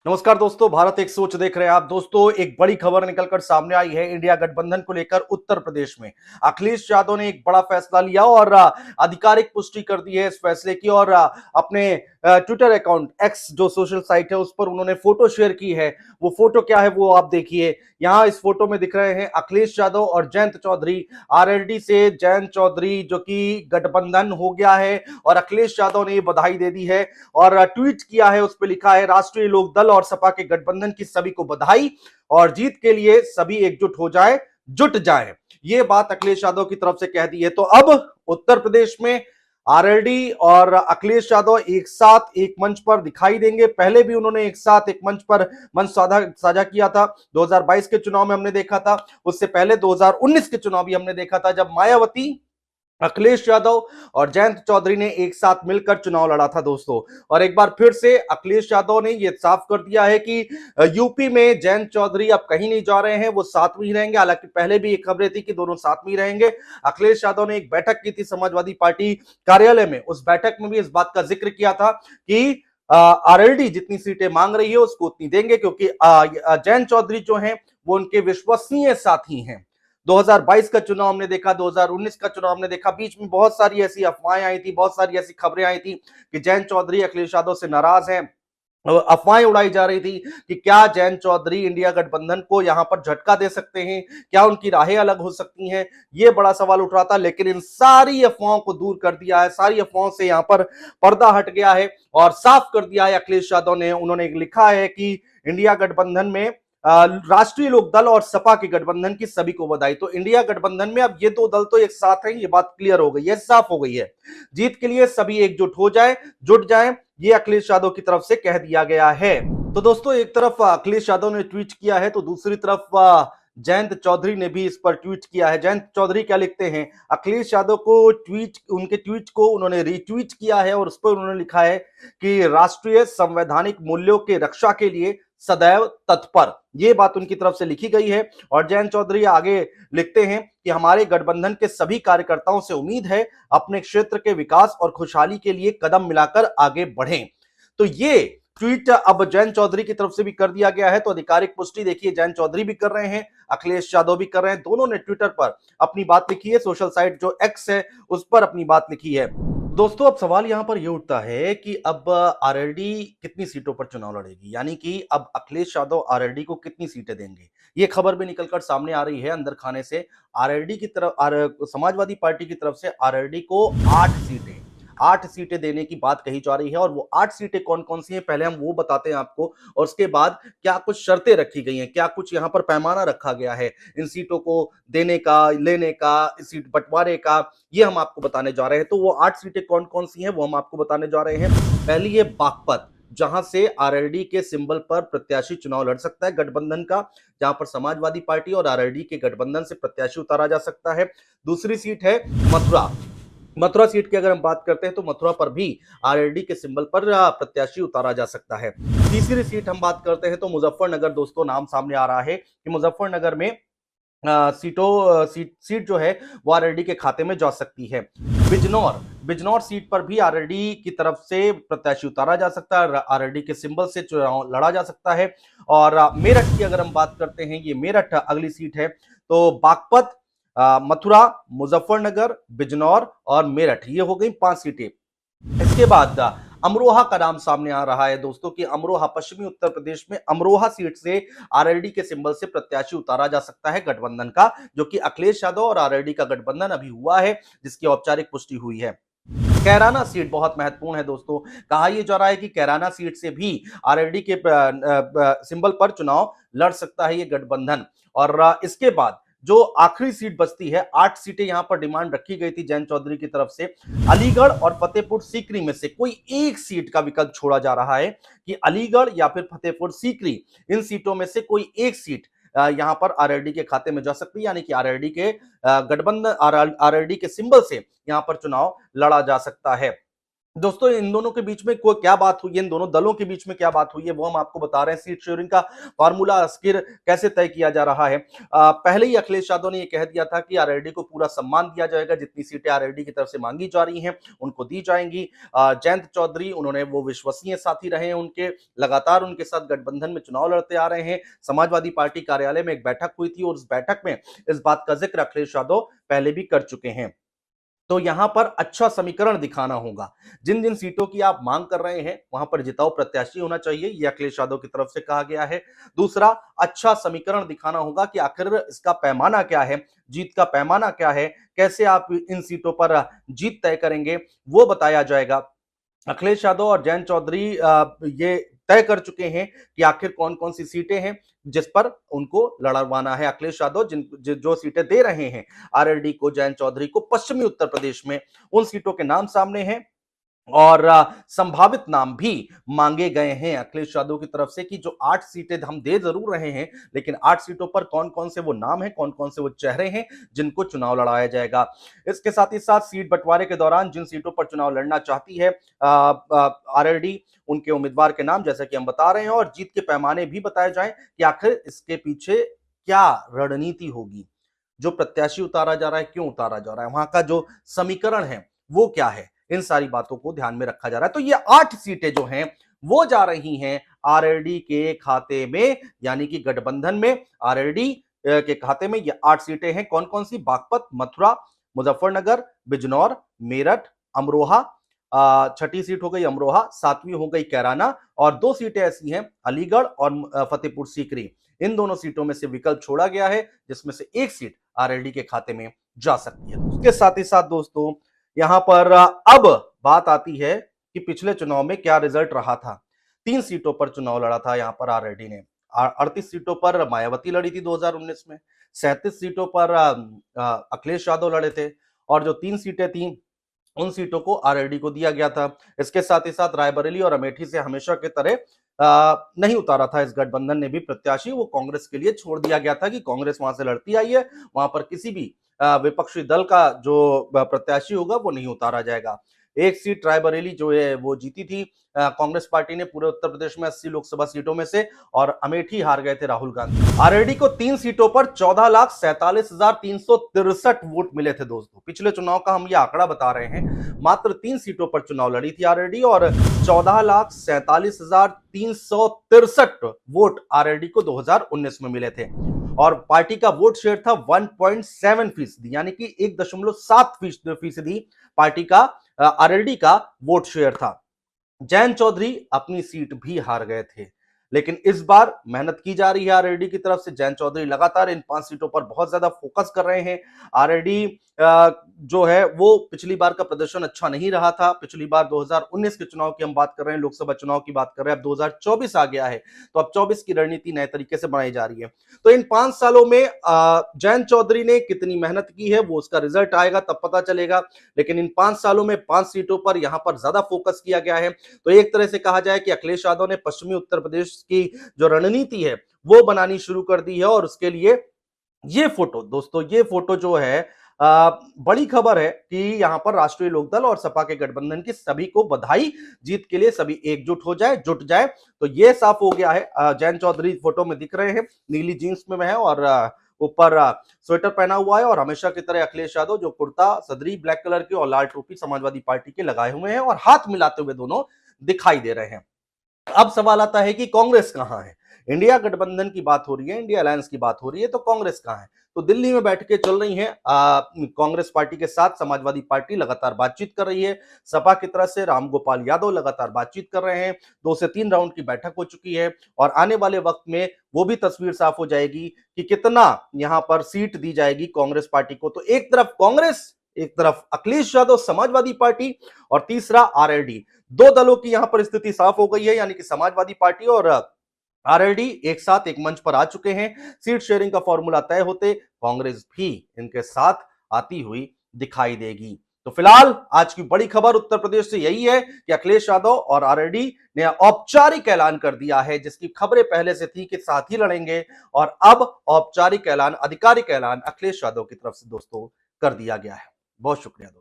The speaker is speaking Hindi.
नमस्कार दोस्तों, भारत एक सोच देख रहे हैं आप। दोस्तों, एक बड़ी खबर निकलकर सामने आई है इंडिया गठबंधन को लेकर। उत्तर प्रदेश में अखिलेश यादव ने एक बड़ा फैसला लिया और आधिकारिक पुष्टि कर दी है इस फैसले की। और अपने ट्विटर अकाउंट एक्स जो सोशल साइट है उस पर उन्होंने फोटो शेयर की है। वो फोटो क्या है वो आप देखिए। यहाँ इस फोटो में दिख रहे हैं अखिलेश यादव और जयंत चौधरी। आरएलडी से जयंत चौधरी जो कि गठबंधन हो गया है और अखिलेश यादव ने ये बधाई दे दी है और ट्वीट किया है। उस पर लिखा है, राष्ट्रीय लोक दल और सपा के गठबंधन की सभी को बधाई और जीत के लिए सभी एकजुट हो जाए, जुट जाए। ये बात अखिलेश यादव की तरफ से कह दी है। तो अब उत्तर प्रदेश में आरएलडी और अखिलेश यादव एक साथ एक मंच पर दिखाई देंगे। पहले भी उन्होंने एक साथ एक मंच पर मंच साझा किया था। 2022 के चुनाव में हमने देखा था। उससे पहले 2019 के चुनाव भी हमने देखा था, जब मायावती, अखिलेश यादव और जयंत चौधरी ने एक साथ मिलकर चुनाव लड़ा था दोस्तों। और एक बार फिर से अखिलेश यादव ने यह साफ कर दिया है कि यूपी में जयंत चौधरी अब कहीं नहीं जा रहे हैं, वो साथ में ही रहेंगे। हालांकि पहले भी एक खबरें थी कि दोनों साथ में ही रहेंगे। अखिलेश यादव ने एक बैठक की थी समाजवादी पार्टी कार्यालय में। उस बैठक में भी इस बात का जिक्र किया था कि आरएलडी जितनी सीटें मांग रही है उसको उतनी देंगे, क्योंकि जयंत चौधरी जो हैं वो उनके विश्वसनीय साथी हैं। 2022 का चुनाव हमने देखा, 2019 का चुनाव हमने देखा। बीच में बहुत सारी ऐसी अफवाहें आई थी, बहुत सारी ऐसी खबरें आई थी कि जयंत चौधरी अखिलेश यादव से नाराज हैं। अफवाहें उड़ाई जा रही थी कि क्या जयंत चौधरी इंडिया गठबंधन को यहां पर झटका दे सकते हैं, क्या उनकी राहें अलग हो सकती हैं। ये बड़ा सवाल उठ रहा था, लेकिन इन सारी अफवाहों को दूर कर दिया है। सारी अफवाहों से यहां पर पर्दा हट गया है और साफ कर दिया है अखिलेश यादव ने। उन्होंने लिखा है कि इंडिया गठबंधन में राष्ट्रीय लोक दल और सपा के गठबंधन की सभी को बधाई। तो इंडिया गठबंधन में अब ये दो दल तो एक साथ हैं, ये बात क्लियर हो गई है, साफ हो गई है। जीत के लिए सभी एकजुट हो जाए, जुट जाए, ये अखिलेश यादव की तरफ से कह दिया गया है। तो दोस्तों, एक तरफ अखिलेश यादव ने ट्वीट किया है तो दूसरी तरफ जयंत चौधरी ने भी इस पर ट्वीट किया है। जयंत चौधरी क्या लिखते हैं, अखिलेश यादव को ट्वीट, उनके ट्वीट को उन्होंने रीट्वीट किया है और उस पर उन्होंने लिखा है कि राष्ट्रीय संवैधानिक मूल्यों के रक्षा के लिए सदैव तत्पर। ये बात उनकी तरफ से लिखी गई है। और जयंत चौधरी आगे लिखते हैं कि हमारे गठबंधन के सभी कार्यकर्ताओं से उम्मीद है अपने क्षेत्र के विकास और खुशहाली के लिए कदम मिलाकर आगे बढ़ें। तो ये ट्वीट अब जयंत चौधरी की तरफ से भी कर दिया गया है। तो आधिकारिक पुष्टि देखिए जयंत चौधरी भी कर रहे हैं, अखिलेश यादव भी कर रहे हैं। दोनों ने ट्विटर पर अपनी बात लिखी है, सोशल साइट जो एक्स है उस पर अपनी बात लिखी है। दोस्तों, अब सवाल यहां पर यह उठता है कि अब आरएलडी कितनी सीटों पर चुनाव लड़ेगी, यानी कि अब अखिलेश यादव आरएलडी को कितनी सीटें देंगे। ये खबर भी निकलकर सामने आ रही है अंदर खाने से। आरएलडी की तरफ समाजवादी पार्टी की तरफ से आरएलडी को 8 सीटें देने की बात कही जा रही है। और वो 8 सीटें कौन कौन सी हैं पहले हम वो बताते हैं आपको, और उसके बाद क्या कुछ शर्तें रखी गई हैं, क्या कुछ यहां पर पैमाना रखा गया है इन सीटों को देने का, लेने का, इस सीट बंटवारे का, ये हम आपको बताने जा रहे हैं। तो वो 8 सीटें कौन कौन सी हैं वो हम आपको बताने जा रहे हैं। पहली है बागपत, जहां से आरएलडी के सिंबल पर प्रत्याशी चुनाव लड़ सकता है गठबंधन का, जहां पर समाजवादी पार्टी और आरएलडी के गठबंधन से प्रत्याशी उतारा जा सकता है। दूसरी सीट है मथुरा। मथुरा सीट की अगर हम बात करते हैं तो मथुरा पर भी आरएलडी के सिंबल पर प्रत्याशी उतारा जा सकता है। तीसरी सीट हम बात करते हैं तो मुजफ्फरनगर। दोस्तों, नाम सामने आ रहा है कि मुजफ्फरनगर में सीट जो है वो आरएलडी के खाते में जा सकती है। बिजनौर बिजनौर सीट पर भी आरएलडी की तरफ से प्रत्याशी उतारा जा सकता है, आरएलडी के सिंबल से चुनाव लड़ा जा सकता है। और मेरठ की अगर हम बात करते हैं, ये मेरठ अगली सीट है। तो बागपत, मथुरा, मुजफ्फरनगर, बिजनौर और मेरठ, ये हो गई 5 सीटें। इसके बाद अमरोहा का नाम सामने आ रहा है दोस्तों कि अमरोहा, पश्चिमी उत्तर प्रदेश में अमरोहा सीट से आरएलडी के सिंबल से प्रत्याशी उतारा जा सकता है गठबंधन का, जो कि अखिलेश यादव और आरएलडी का गठबंधन अभी हुआ है, जिसकी औपचारिक पुष्टि हुई है। कैराना सीट बहुत महत्वपूर्ण है दोस्तों। कहा यह जा रहा है कि कैराना सीट से भी आरएलडी के सिंबल पर चुनाव लड़ सकता है ये गठबंधन। और इसके बाद जो आखिरी सीट बचती है, 8 सीटें यहां पर डिमांड रखी गई थी जयंत चौधरी की तरफ से। अलीगढ़ और फतेहपुर सीकरी में से कोई एक सीट का विकल्प छोड़ा जा रहा है कि अलीगढ़ या फिर फतेहपुर सीकरी, इन सीटों में से कोई एक सीट यहां पर आरएलडी के खाते में जा सकती है, यानी कि आरएलडी के गठबंधन, आरएलडी के सिंबल से यहां पर चुनाव लड़ा जा सकता है। दोस्तों इन दोनों के बीच में कोई क्या बात हुई है, इन दोनों दलों के बीच में क्या बात हुई है, वो हम आपको बता रहे हैं। सीट शेयरिंग का फार्मूला आखिर कैसे तय किया जा रहा है। पहले ही अखिलेश यादव ने ये कह दिया था कि आरएलडी को पूरा सम्मान दिया जाएगा, जितनी सीटें आरएलडी की तरफ से मांगी जा रही हैं उनको दी जाएंगी। जयंत चौधरी उन्होंने वो विश्वसनीय साथी रहे हैं उनके, लगातार उनके साथ गठबंधन में चुनाव लड़ते आ रहे हैं। समाजवादी पार्टी कार्यालय में एक बैठक हुई थी और उस बैठक में इस बात का जिक्र अखिलेश यादव पहले भी कर चुके हैं। तो यहां पर अच्छा समीकरण दिखाना होगा। जिन जिन सीटों की आप मांग कर रहे हैं वहां पर जिताऊ प्रत्याशी होना चाहिए, यह अखिलेश यादव की तरफ से कहा गया है। दूसरा, अच्छा समीकरण दिखाना होगा कि आखिर इसका पैमाना क्या है, जीत का पैमाना क्या है, कैसे आप इन सीटों पर जीत तय करेंगे, वो बताया जाएगा। अखिलेश यादव और जयंत चौधरी ये तय कर चुके हैं कि आखिर कौन कौन सी सीटें हैं जिस पर उनको लड़वाना है। अखिलेश यादव जो सीटें दे रहे हैं आरएलडी को, जयंत चौधरी को पश्चिमी उत्तर प्रदेश में, उन सीटों के नाम सामने हैं और संभावित नाम भी मांगे गए हैं अखिलेश यादव की तरफ से कि जो 8 सीटें हम दे जरूर रहे हैं, लेकिन 8 सीटों पर कौन कौन से वो नाम हैं, कौन कौन से वो चेहरे हैं जिनको चुनाव लड़ाया जाएगा। इसके साथ ही साथ सीट बंटवारे के दौरान जिन सीटों पर चुनाव लड़ना चाहती है आरएलडी, उनके उम्मीदवार के नाम जैसा कि हम बता रहे हैं और जीत के पैमाने भी बताए जाएं कि आखिर इसके पीछे क्या रणनीति होगी, जो प्रत्याशी उतारा जा रहा है क्यों उतारा जा रहा है, वहां का जो समीकरण है वो क्या है, इन सारी बातों को ध्यान में रखा जा रहा है। तो ये 8 सीटें जो हैं वो जा रही हैं आरएलडी के खाते में, यानी कि गठबंधन में आरएलडी के खाते में ये 8 सीटें हैं। कौन कौन सी? बागपत, मथुरा, मुजफ्फरनगर, बिजनौर, मेरठ, अमरोहा, छठी सीट हो गई अमरोहा, 7वीं हो गई कैराना और 2 सीटें ऐसी हैं अलीगढ़ और फतेहपुर सीकरी। इन दोनों सीटों में से विकल्प छोड़ा गया है जिसमें से एक सीट आरएलडी के खाते में जा सकती है। उसके साथ ही साथ दोस्तों यहां पर अब बात आती है कि पिछले चुनाव में क्या रिजल्ट रहा था। 3 सीटों पर चुनाव लड़ा था यहां पर आरएलडी ने। 38 सीटों पर मायावती लड़ी थी 2019 में, 37 सीटों पर अखिलेश यादव लड़े थे और जो 3 सीटें थी उन सीटों को आरएलडी को दिया गया था। इसके साथ ही साथ रायबरेली और अमेठी से हमेशा की तरह नहीं उतारा था इस गठबंधन ने भी प्रत्याशी, वो कांग्रेस के लिए छोड़ दिया गया था कि कांग्रेस वहां से लड़ती आई है, वहां पर किसी भी विपक्षी दल का जो प्रत्याशी होगा वो नहीं उतारा जाएगा। एक सीट रायबरेली जो है वो जीती थी कांग्रेस पार्टी ने पूरे उत्तर प्रदेश में 80 लोकसभा सीटों में से, और अमेठी हार गए थे राहुल गांधी। आरएलडी को 3 सीटों पर 14,47,363 वोट मिले थे दोस्तों। पिछले चुनाव का हम ये आंकड़ा बता रहे हैं, मात्र 3 सीटों पर चुनाव लड़ी थी आरएलडी और 14,47,363 वोट आरएलडी को 2019 में मिले थे और पार्टी का वोट शेयर था 1.7%, यानी कि 1.7% पार्टी का आरएलडी का वोट शेयर था। जयंत चौधरी अपनी सीट भी हार गए थे, लेकिन इस बार मेहनत की जा रही है आरएलडी की तरफ से। जयंत चौधरी लगातार इन 5 सीटों पर बहुत ज्यादा फोकस कर रहे हैं। आरएलडी जो है वो पिछली बार का प्रदर्शन अच्छा नहीं रहा था। पिछली बार 2019 के चुनाव की हम बात कर रहे हैं, लोकसभा चुनाव की बात कर रहे हैं, अब 2024 आ गया है तो अब 24 की रणनीति नए तरीके से बनाई जा रही है। तो इन 5 सालों में जयंत चौधरी ने कितनी मेहनत की है वो उसका रिजल्ट आएगा तब पता चलेगा, लेकिन इन 5 सालों में 5 सीटों पर यहां पर ज्यादा फोकस किया गया है। तो एक तरह से कहा जाए कि अखिलेश यादव ने पश्चिमी उत्तर प्रदेश की जो रणनीति है वो बनानी शुरू कर दी है और उसके लिए ये फोटो दोस्तों, ये फोटो जो है बड़ी खबर है कि यहां पर राष्ट्रीय लोकदल और सपा के गठबंधन की सभी को बधाई, जीत के लिए सभी एकजुट हो जाए, जुट जाए। तो ये साफ हो गया है। जयंत चौधरी फोटो में दिख रहे हैं, नीली जींस में है और ऊपर स्वेटर पहना हुआ है और हमेशा की तरह अखिलेश यादव जो कुर्ता सदरी ब्लैक कलर की और लाल टोपी समाजवादी पार्टी के लगाए हुए हैं और हाथ मिलाते हुए दोनों दिखाई दे रहे हैं। अब सवाल आता है कि कांग्रेस कहां है? इंडिया गठबंधन की बात हो रही है, इंडिया अलायंस की बात हो रही है, तो कांग्रेस कहां है? तो दिल्ली में बैठ के चल रही है कांग्रेस पार्टी के साथ समाजवादी पार्टी लगातार बातचीत कर रही है। सपा की तरफ से रामगोपाल यादव लगातार बातचीत कर रहे हैं। 2 से 3 राउंड की बैठक हो चुकी है और आने वाले वक्त में वो भी तस्वीर साफ हो जाएगी कि कितना यहां पर सीट दी जाएगी कांग्रेस पार्टी को। तो एक तरफ कांग्रेस, एक तरफ अखिलेश यादव समाजवादी पार्टी और तीसरा आरएलडी। 2 दलों की यहां पर स्थिति साफ हो गई है, यानी कि समाजवादी पार्टी और आरएलडी एक साथ एक मंच पर आ चुके हैं। सीट शेयरिंग का फॉर्मूला तय होते कांग्रेस भी इनके साथ आती हुई दिखाई देगी। तो फिलहाल आज की बड़ी खबर उत्तर प्रदेश से यही है कि अखिलेश यादव और आरएलडी ने औपचारिक ऐलान कर दिया है, जिसकी खबरें पहले से थी कि साथ ही लड़ेंगे और अब औपचारिक ऐलान, आधिकारिक ऐलान अखिलेश यादव की तरफ से दोस्तों कर दिया गया है। बहुत शुक्रिया दोस्तों।